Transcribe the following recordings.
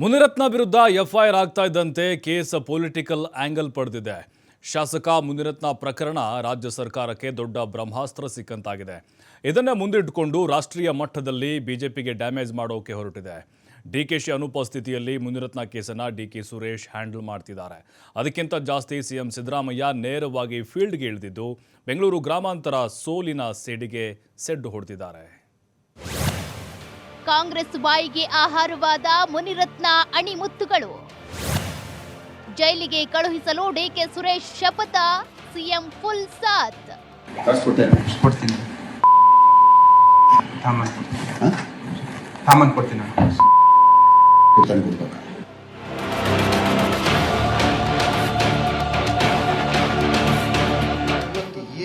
ಮುನಿರತ್ನ ವಿರುದ್ಧ ಎಫ್ಐಆರ್ ಆಗ್ತಾ ಇದ್ದಂತೆ ಕೇಸ್ ಪೊಲಿಟಿಕಲ್ ಆಂಗಲ್ ಪಡೆದಿದೆ. ಶಾಸಕ ಮುನಿರತ್ನ ಪ್ರಕರಣ ರಾಜ್ಯ ಸರ್ಕಾರಕ್ಕೆ ದೊಡ್ಡ ಬ್ರಹ್ಮಾಸ್ತ್ರ ಸಿಕ್ಕಂತಾಗಿದೆ. ಇದನ್ನೇ ಮುಂದಿಟ್ಟುಕೊಂಡು ರಾಷ್ಟ್ರೀಯ ಮಟ್ಟದಲ್ಲಿ ಬಿಜೆಪಿಗೆ ಡ್ಯಾಮೇಜ್ ಮಾಡೋಕೆ ಹೊರಟಿದೆ. ಡಿಕೆಶಿ ಅನುಪಸ್ಥಿತಿಯಲ್ಲಿ ಮುನಿರತ್ನ ಕೇಸನ್ನು ಡಿಕೆ ಸುರೇಶ್ ಹ್ಯಾಂಡಲ್ ಮಾಡ್ತಿದ್ದಾರೆ. ಅದಕ್ಕಿಂತ ಜಾಸ್ತಿ ಸಿಎಂ ಸಿದ್ದರಾಮಯ್ಯ ನೇರವಾಗಿ ಫೀಲ್ಡ್ಗೆ ಇಳಿದಿದ್ದು ಬೆಂಗಳೂರು ಗ್ರಾಮಾಂತರ ಸೋಲಿನ ಸೇಡಿಗೆ ಸೆಡ್ಡು ಹೊಡೆದಿದ್ದಾರೆ. ಕಾಂಗ್ರೆಸ್ ಬಾಯಿಗೆ ಆಹಾರವಾದ ಮುನಿರತ್ನ ಅಣಿಮುತ್ತುಗಳು. ಜೈಲಿಗೆ ಕಳುಹಿಸಲು ಡಿಕೆ ಸುರೇಶ್ ಶಪಥ, ಸಿಎಂ ಫುಲ್ ಸಾಥ್.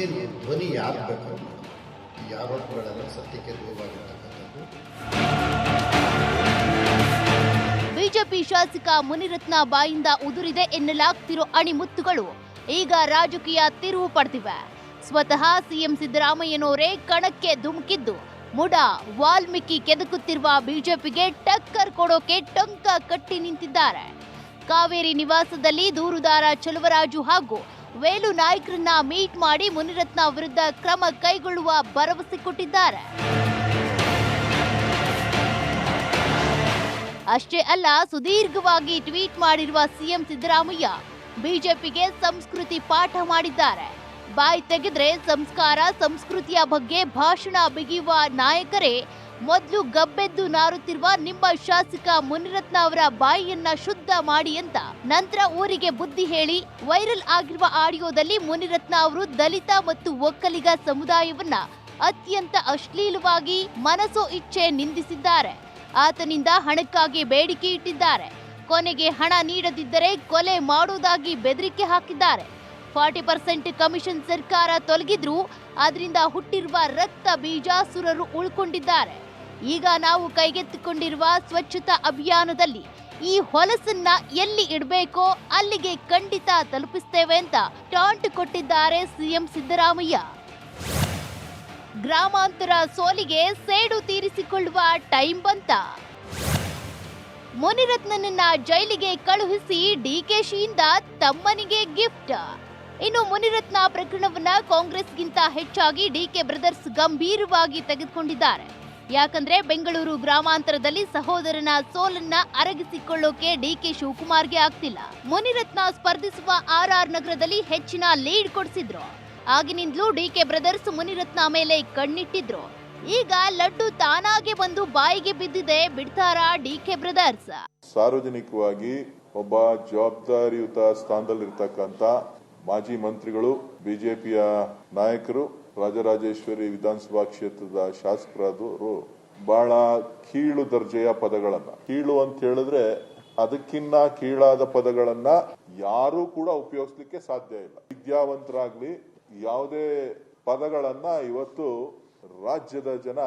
ಏನು ಧ್ವನಿ ಯಾರು ಬೇಕು, ಈ ಆರೋಪಗಳೆಲ್ಲ ಸತ್ಯಕ್ಕೆ ದೂರವಾಗಿರ್ತಕ್ಕಂಥದ್ದು. ಬಿಜೆಪಿ ಶಾಸಕ ಮುನಿರತ್ನ ಬಾಯಿಂದ ಉದುರಿದೆ ಎನ್ನಲಾಗ್ತಿರೋ ಅಣಿಮುತ್ತುಗಳು ಈಗ ರಾಜಕೀಯ ತಿರುವು ಪಡೆದಿವೆ. ಸ್ವತಃ ಸಿಎಂ ಸಿದ್ದರಾಮಯ್ಯನವರೇ ಕಣಕ್ಕೆ ಧುಮುಕಿದ್ದು ಮುಡ ವಾಲ್ಮೀಕಿ ಕೆದಕುತ್ತಿರುವ ಬಿಜೆಪಿಗೆ ಟಕ್ಕರ್ ಕೊಡೋಕೆ ಟೊಂಕ ಕಟ್ಟಿ ನಿಂತಿದ್ದಾರೆ. ಕಾವೇರಿ ನಿವಾಸದಲ್ಲಿ ದೂರುದಾರ ಚಲುವರಾಜು ಹಾಗೂ ವೇಲು ನಾಯ್ಕರನ್ನ ಮೀಟ್ ಮಾಡಿ ಮುನಿರತ್ನ ವಿರುದ್ಧ ಕ್ರಮ ಕೈಗೊಳ್ಳುವ ಭರವಸೆ ಕೊಟ್ಟಿದ್ದಾರೆ. ಅಷ್ಟೇ ಅಲ್ಲ, ಸುದೀರ್ಘವಾಗಿ ಟ್ವೀಟ್ ಮಾಡಿರುವ ಸಿಎಂ ಸಿದ್ದರಾಮಯ್ಯ ಬಿಜೆಪಿಗೆ ಸಂಸ್ಕೃತಿ ಪಾಠ ಮಾಡಿದ್ದಾರೆ. ಬಾಯಿ ತೆಗೆದ್ರೆ ಸಂಸ್ಕಾರ ಸಂಸ್ಕೃತಿಯ ಬಗ್ಗೆ ಭಾಷಣ ಬಿಗಿಯುವ ನಾಯಕರೇ ಮೊದಲು ಗಬ್ಬೆದ್ದು ನಾರುತ್ತಿರುವ ನಿಮ್ಮ ಶಾಸಕ ಮುನಿರತ್ನ ಅವರ ಬಾಯಿಯನ್ನ ಶುದ್ಧ ಮಾಡಿ ಅಂತ ನಂತರ ಊರಿಗೆ ಬುದ್ಧಿ ಹೇಳಿ ವೈರಲ್ ಆಗಿರುವ ಆಡಿಯೋದಲ್ಲಿ ಮುನಿರತ್ನ ಅವರು ದಲಿತ ಮತ್ತು ಒಕ್ಕಲಿಗ ಸಮುದಾಯವನ್ನ ಅತ್ಯಂತ ಅಶ್ಲೀಲವಾಗಿ ಮನಸೋ ಇಚ್ಛೆ ನಿಂದಿಸಿದ್ದಾರೆ. ಆತನಿಂದ ಹಣಕ್ಕಾಗಿ ಬೇಡಿಕೆ ಇಟ್ಟಿದ್ದಾರೆ. ಕೊನೆಗೆ ಹಣ ನೀಡದಿದ್ದರೆ ಕೊಲೆ ಮಾಡುವುದಾಗಿ ಬೆದರಿಕೆ ಹಾಕಿದ್ದಾರೆ. 40% ಕಮಿಷನ್ ಸರ್ಕಾರ ತೊಲಗಿದ್ರೂ ಅದರಿಂದ ಹುಟ್ಟಿರುವ ರಕ್ತ ಬೀಜಾಸುರರು ಉಳ್ಕೊಂಡಿದ್ದಾರೆ. ಈಗ ನಾವು ಕೈಗೆತ್ತಿಕೊಂಡಿರುವ ಸ್ವಚ್ಛತಾ ಅಭಿಯಾನದಲ್ಲಿ ಈ ಹೊಲಸನ್ನ ಎಲ್ಲಿ ಇಡಬೇಕೋ ಅಲ್ಲಿಗೆ ಖಂಡಿತ ತಲುಪಿಸ್ತೇವೆ ಅಂತ ಟಾಂಟ್ ಕೊಟ್ಟಿದ್ದಾರೆ ಸಿಎಂ ಸಿದ್ದರಾಮಯ್ಯ. ಗ್ರಾಮಾಂತರ ಸೋಲಿಗೆ ಸೇಡು ತೀರಿಸಿಕೊಳ್ಳುವ ಟೈಮ್ ಬಂತ. ಮುನಿರತ್ನನನ್ನ ಜೈಲಿಗೆ ಕಳುಹಿಸಿ ಡಿಕೆಶಿಯಿಂದ ತಮ್ಮನಿಗೆ ಗಿಫ್ಟ್. ಇನ್ನು ಮುನಿರತ್ನ ಪ್ರಕರಣವನ್ನ ಕಾಂಗ್ರೆಸ್ಗಿಂತ ಹೆಚ್ಚಾಗಿ ಡಿಕೆ ಬ್ರದರ್ಸ್ ಗಂಭೀರವಾಗಿ ತೆಗೆದುಕೊಂಡಿದ್ದಾರೆ. ಯಾಕಂದ್ರೆ ಬೆಂಗಳೂರು ಗ್ರಾಮಾಂತರದಲ್ಲಿ ಸಹೋದರನ ಸೋಲನ್ನ ಅರಗಿಸಿಕೊಳ್ಳೋಕೆ ಡಿಕೆ ಶಿವಕುಮಾರ್ಗೆ ಆಗ್ತಿಲ್ಲ. ಮುನಿರತ್ನ ಸ್ಪರ್ಧಿಸುವ RR ನಗರದಲ್ಲಿ ಹೆಚ್ಚಿನ ಲೀಡ್ ಕೊಡಿಸಿದ್ರು. ಆಗಿನಿಂದಲೂ ಡಿಕೆ ಬ್ರದರ್ಸ್ ಮುನಿರತ್ನ ಮೇಲೆ ಕಣ್ಣಿಟ್ಟಿದ್ರು. ಈಗ ಲಡ್ಡು ತಾನಾಗೆ ಬಂದು ಬಾಯಿಗೆ ಬಿದ್ದಿದೆ. ಬಿಡ್ತಾರಾ ಡಿಕೆ ಬ್ರದರ್ಸ್? ಸಾರ್ವಜನಿಕವಾಗಿ ಒಬ್ಬ ಜವಾಬ್ದಾರಿಯುತ ಸ್ಥಾನದಲ್ಲಿರ್ತಕ್ಕಂಥ ಮಾಜಿ ಮಂತ್ರಿಗಳು, ಬಿಜೆಪಿಯ ನಾಯಕರು, ರಾಜರಾಜೇಶ್ವರಿ ವಿಧಾನಸಭಾ ಕ್ಷೇತ್ರದ ಶಾಸಕರಾದವರು ಬಹಳ ಕೀಳು ದರ್ಜೆಯ ಪದಗಳನ್ನ, ಕೀಳು ಅಂತ ಹೇಳಿದ್ರೆ ಅದಕ್ಕಿನ್ನ ಕೀಳಾದ ಪದಗಳನ್ನ ಯಾರೂ ಕೂಡ ಉಪಯೋಗಿಸ್ಲಿಕ್ಕೆ ಸಾಧ್ಯ ಇಲ್ಲ. ವಿದ್ಯಾವಂತರಾಗ್ಲಿ ಯಾವುದೇ ಪದಗಳನ್ನ ಇವತ್ತು ರಾಜ್ಯದ ಜನ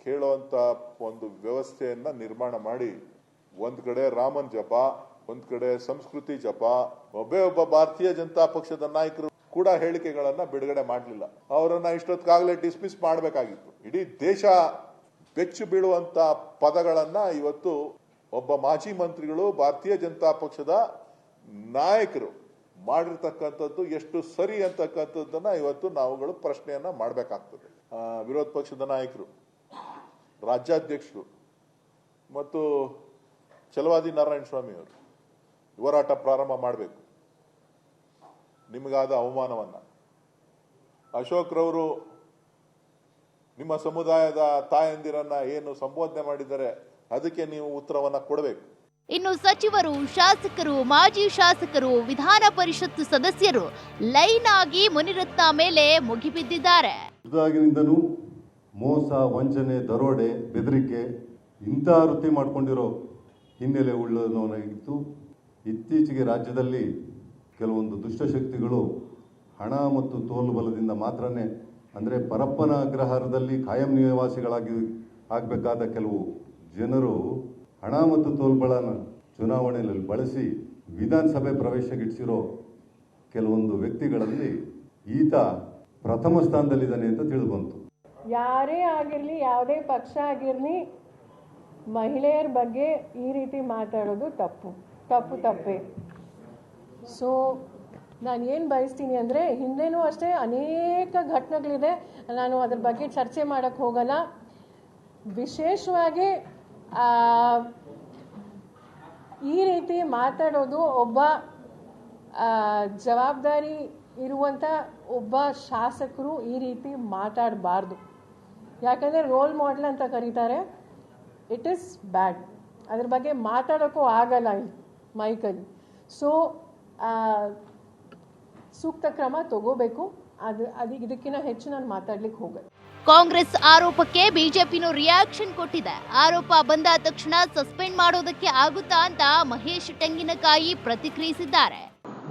ಕೇಳುವಂತ ಒಂದು ವ್ಯವಸ್ಥೆಯನ್ನ ನಿರ್ಮಾಣ ಮಾಡಿ, ಒಂದ್ ಕಡೆ ರಾಮನ್ ಜಪ, ಒಂದ್ ಕಡೆ ಸಂಸ್ಕೃತಿ ಜಪ. ಒಬ್ಬ ಭಾರತೀಯ ಜನತಾ ಪಕ್ಷದ ನಾಯಕರು ಕೂಡ ಹೇಳಿಕೆಗಳನ್ನ ಬಿಡುಗಡೆ ಮಾಡಲಿಲ್ಲ. ಅವರನ್ನ ಇಷ್ಟೊತ್ತಾಗಲೇ ಡಿಸ್ಮಿಸ್ ಮಾಡಬೇಕಾಗಿತ್ತು. ಇಡೀ ದೇಶ ಬೆಚ್ಚು ಬೀಳುವಂತ ಪದಗಳನ್ನ ಇವತ್ತು ಒಬ್ಬ ಮಾಜಿ ಮಂತ್ರಿಗಳು, ಭಾರತೀಯ ಜನತಾ ಪಕ್ಷದ ನಾಯಕರು ಮಾಡಿರ್ತಕ್ಕಂಥದ್ದು ಎಷ್ಟು ಸರಿ ಅಂತಕ್ಕಂಥದ್ದನ್ನ ಇವತ್ತು ನಾವುಗಳು ಪ್ರಶ್ನೆಯನ್ನ ಮಾಡಬೇಕಾಗ್ತದೆ. ವಿರೋಧ ಪಕ್ಷದ ನಾಯಕರು, ರಾಜ್ಯಾಧ್ಯಕ್ಷರು ಮತ್ತು ಛಲವಾದಿ ನಾರಾಯಣ ಸ್ವಾಮಿ ಅವರು ಹೋರಾಟ ಪ್ರಾರಂಭ ಮಾಡಬೇಕು. ನಿಮಗಾದ ಅವಮಾನವನ್ನ ಅಶೋಕ್ ರವರು ನಿಮ್ಮ ಸಮುದಾಯದ ತಾಯಂದಿರನ್ನ ಏನು ಸಂಬೋಧನೆ ಮಾಡಿದರೆ ಅದಕ್ಕೆ ನೀವು ಉತ್ತರವನ್ನ ಕೊಡಬೇಕು. ಇನ್ನು ಸಚಿವರು, ಶಾಸಕರು, ಮಾಜಿ ಶಾಸಕರು, ವಿಧಾನ ಪರಿಷತ್ ಸದಸ್ಯರು ಲೈನ್ ಆಗಿ ಮುನಿರತ್ನ ಮೇಲೆ ಮುಗಿಬಿದ್ದಿದ್ದಾರೆ. ಇದಾಗಿನಿಂದನೂ ಮೋಸ, ವಂಚನೆ, ದರೋಡೆ, ಬೆದರಿಕೆ ಇಂಥ ವೃತ್ತಿ ಮಾಡಿಕೊಂಡಿರೋ ಹಿನ್ನೆಲೆ ಉಳ್ಳವನಾಗಿತ್ತು. ಇತ್ತೀಚೆಗೆ ರಾಜ್ಯದಲ್ಲಿ ಕೆಲವೊಂದು ದುಷ್ಟಶಕ್ತಿಗಳು ಹಣ ಮತ್ತು ತೋಲ್ಬಲದಿಂದ ಮಾತ್ರನೇ, ಅಂದರೆ ಪರಪ್ಪನ ಅಗ್ರಹಾರದಲ್ಲಿ ಕಾಯಂ ನಿವಾಸಿಗಳಾಗಿ ಆಗಬೇಕಾದ ಕೆಲವು ಜನರು ಹಣ ಮತ್ತು ತೋಲ್ಬಳನ ಚುನಾವಣೆಯಲ್ಲಿ ಬಳಸಿ ವಿಧಾನಸಭೆ ಪ್ರವೇಶಗಿಡಿಸಿರೋ ಕೆಲವೊಂದು ವ್ಯಕ್ತಿಗಳಲ್ಲಿ ಈತ ಪ್ರಥಮ ಸ್ಥಾನದಲ್ಲಿದ್ದಾನೆ ಅಂತ ತಿಳಿದು ಬಂತು. ಯಾರೇ ಆಗಿರಲಿ, ಯಾವುದೇ ಪಕ್ಷ ಆಗಿರಲಿ, ಮಹಿಳೆಯರ ಬಗ್ಗೆ ಈ ರೀತಿ ಮಾತಾಡೋದು ತಪ್ಪೇ. ಸೊ ನಾನು ಏನು ಬಯಸ್ತೀನಿ ಅಂದರೆ, ಹಿಂದೆನೂ ಅಷ್ಟೇ ಅನೇಕ ಘಟನೆಗಳಿದೆ, ನಾನು ಅದ್ರ ಬಗ್ಗೆ ಚರ್ಚೆ ಮಾಡೋಕ್ಕೆ ಹೋಗಲ್ಲ. ವಿಶೇಷವಾಗಿ ಈ ರೀತಿ ಮಾತಾಡೋದು ಒಬ್ಬ ಜವಾಬ್ದಾರಿ ಇರುವಂಥ ಒಬ್ಬ ಶಾಸಕರು ಈ ರೀತಿ ಮಾತಾಡಬಾರ್ದು. ಯಾಕಂದರೆ ರೋಲ್ ಮಾಡೆಲ್ ಅಂತ ಕರೀತಾರೆ. It is bad. ಅದ್ರ ಬಗ್ಗೆ ಮಾತಾಡೋಕ್ಕೂ ಆಗಲ್ಲ ಇಲ್ಲಿ ಮೈಕಲ್ಲಿ. ಸೊ ಸೂಕ್ತ ಕ್ರಮ ತಗೋಬೇಕು. ಅದು ಇದಕ್ಕಿಂತ ಹೆಚ್ಚು ನಾನು ಮಾತಾಡ್ಲಿಕ್ಕೆ ಹೋಗಲ್ಲ. ಕಾಂಗ್ರೆಸ್ ಆರೋಪಕ್ಕೆ ಬಿಜೆಪಿನೂ ರಿಯಾಕ್ಷನ್ ಕೊಟ್ಟಿದೆ. ಆರೋಪ ಬಂದ ತಕ್ಷಣ ಸಸ್ಪೆಂಡ್ ಮಾಡೋದಕ್ಕೆ ಆಗುತ್ತಾ ಅಂತ ಮಹೇಶ್ ತೆಂಗಿನಕಾಯಿ ಪ್ರತಿಕ್ರಿಯಿಸಿದ್ದಾರೆ.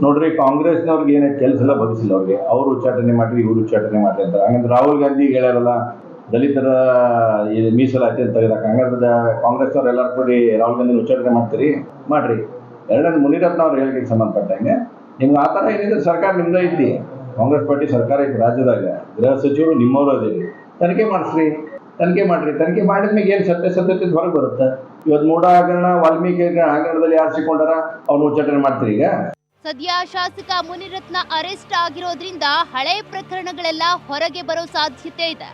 ನೋಡ್ರಿ, ಕಾಂಗ್ರೆಸ್ನವ್ರಿಗೆ ಏನೇ ಕೆಲಸ ಎಲ್ಲ ಬದುಕಿಲ್ಲ. ಅವ್ರಿಗೆ ಅವರು ಉಚ್ಚಾಟನೆ ಮಾಡ್ರಿ, ಇವರು ಉಚ್ಚಾಟನೆ ಮಾಡ್ರಿ ಅಂತ. ಹಂಗಂದ್ರೆ ರಾಹುಲ್ ಗಾಂಧಿ ಹೇಳ್ಯಾರಲ್ಲ, ದಲಿತರ ಮೀಸಲಾತಿ ಅಂತ ತೆಗೆದಾಕ. ಹಂಗಂದ್ರೆ ಕಾಂಗ್ರೆಸ್ನವ್ರು ಎಲ್ಲರೂ ಕೂಡಿ ರಾಹುಲ್ ಗಾಂಧಿ ಉಚ್ಚಾಟನೆ ಮಾಡ್ತೀರಿ, ಮಾಡ್ರಿ. ಎರಡನೇ ಮುನಿರತ್ನ ಅವ್ರು ಹೇಳಿಕೆಗೆ ಸಂಬಂಧಪಟ್ಟಂಗೆ ನಿಮ್ಗೆ ಆ ಥರ ಏನಿದ್ರೆ ಸರ್ಕಾರ ನಿಮ್ದೇ ಐತಿ. ಕಾಂಗ್ರೆಸ್ ಪಾರ್ಟಿ ಸರ್ಕಾರ ಐತಿ ರಾಜ್ಯದಾಗ, ಗೃಹ ಸಚಿವರು ನಿಮ್ಮವರು ಅದೇರಿ. ತನಿಖೆ ಮಾಡಿರಿ. ತನಿಖೆ ಮಾಡಿದ್ಮೇಲೆ ಏನು ಸತ್ಯತೆ ಹೊರಗೆ ಬರುತ್ತೆ. ಇವತ್ತು ಮೂಢ ಹಗರಣ, ವಾಲ್ಮೀಕಿ ಹಗರಣದಲ್ಲಿ ಯಾರು ಸಿಕ್ಕೊಂಡಾರ ಅವ್ನು ಉಚ್ಚಾಟನೆ ಮಾಡ್ತೀರಿ. ಈಗ ಸದ್ಯ ಶಾಸಕ ಮುನಿರತ್ನ ಅರೆಸ್ಟ್ ಆಗಿರೋದ್ರಿಂದ ಹಳೆ ಪ್ರಕರಣಗಳೆಲ್ಲ ಹೊರಗೆ ಬರೋ ಸಾಧ್ಯತೆ ಇದೆ.